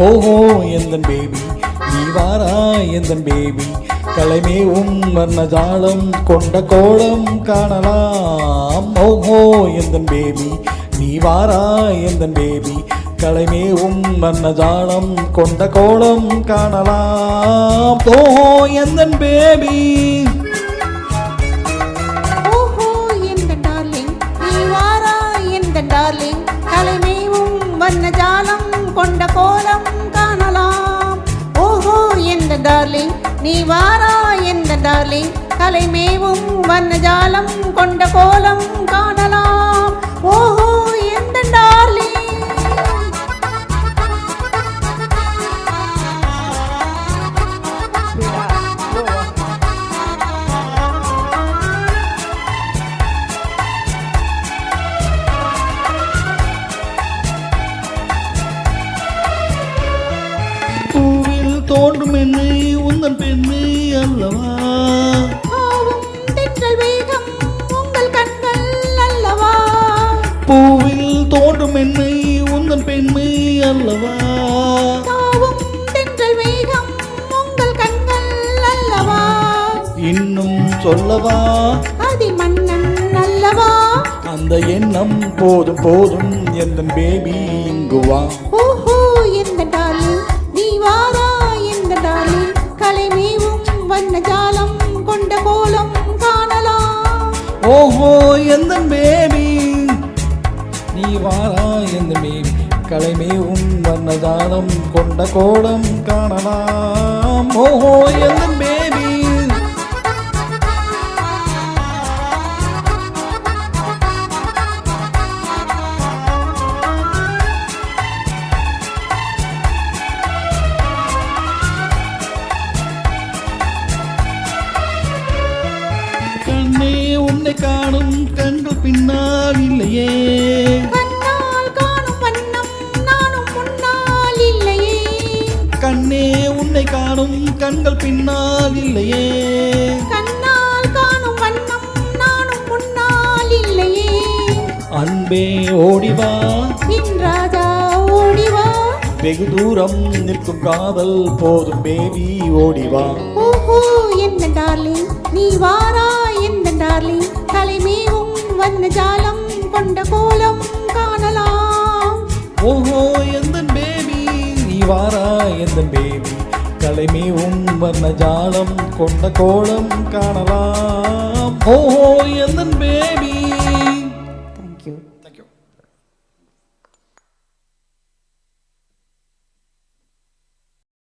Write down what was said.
ஓஹோ எந்தன் பேபி நீ வாரா எந்தன் பேபி கலைமேவும் வர்ணஜாலம் கொண்ட கோலம் காணலாம். ஓஹோ எந்தன் பேபி நீ வாரா எந்தன் பேபி கலைமேவும் வர்ணஜாலம் கொண்ட கோலம் காணலாம். ஓஹோ எந்தன் பேபி டார்லிங் கலைமேவும் வண்ணஜாலம் கொண்ட கோலம் காணலாம். ஓஹோ எந்த டார்லிங் நீ வாரா எந்த டார்லிங் கலைமேவும் வண்ணஜாலம் கொண்ட கோலம் காணலாம். ஓஹோ எந்த டார்லிங் தோன்றும் என்னை உந்தன் பெண்ணை அல்லவா தென்றல் வேகம் உங்கள் கண்கள் அல்லவா பூவில் தோன்றும் என்னை உந்தன் பெண்மை அல்லவா தென்றல் வேகம் உங்கள் கண்கள் அல்லவா இன்னும் சொல்லவா அதி மன்னன் அல்லவா அந்த எண்ணம் போதும் போதும் எந்தன் பேபி இங்கு வா. ஓஹோ எந்த டார்லிங் நீ வாரா எந்த டார்லிங் கலைமேவும் வண்ணஜாலம் கொண்ட கோலம் காணலாம். ஓஹோ எந்தன் பேபி நீ வாரா எந்தன் பேபி கலைமேவும் வர்ணஜாலம் கொண்ட கோலம் காணலாம். ஓஹோ எந்தன் பேபி கண்ணே உன்னை காணும் கண்கள் பின்னால் இல்லையே கண்ணால் காணும் வண்ணம் நானும் முன்னால் இல்லையே கண்ணே உன்னை காணும் கண்கள் பின்னால் இல்லையே கண்ணால் காணும் வண்ணம் நானும் முன்னால் இல்லையே அன்பே ஓடிவா என் ராஜா ஓடிவா வெகு தூரம் நிற்கும் காதல் போதும் பேபி ஓடிவா. ஓஹோ எந்த டார்லிங் நீ வாரா எந்த டார்லிங் கலைமேவும் வண்ணஜாலம் கொண்ட கோலம் காணலாம். ஓஹோ எந்தன் பேபி நீ வாரா எந்தன் பேபி கலைமேவும் வர்ணஜாலம் கொண்ட கோலம் காணலாம். ஓஹோ எந்தன் பேபி. Thank you.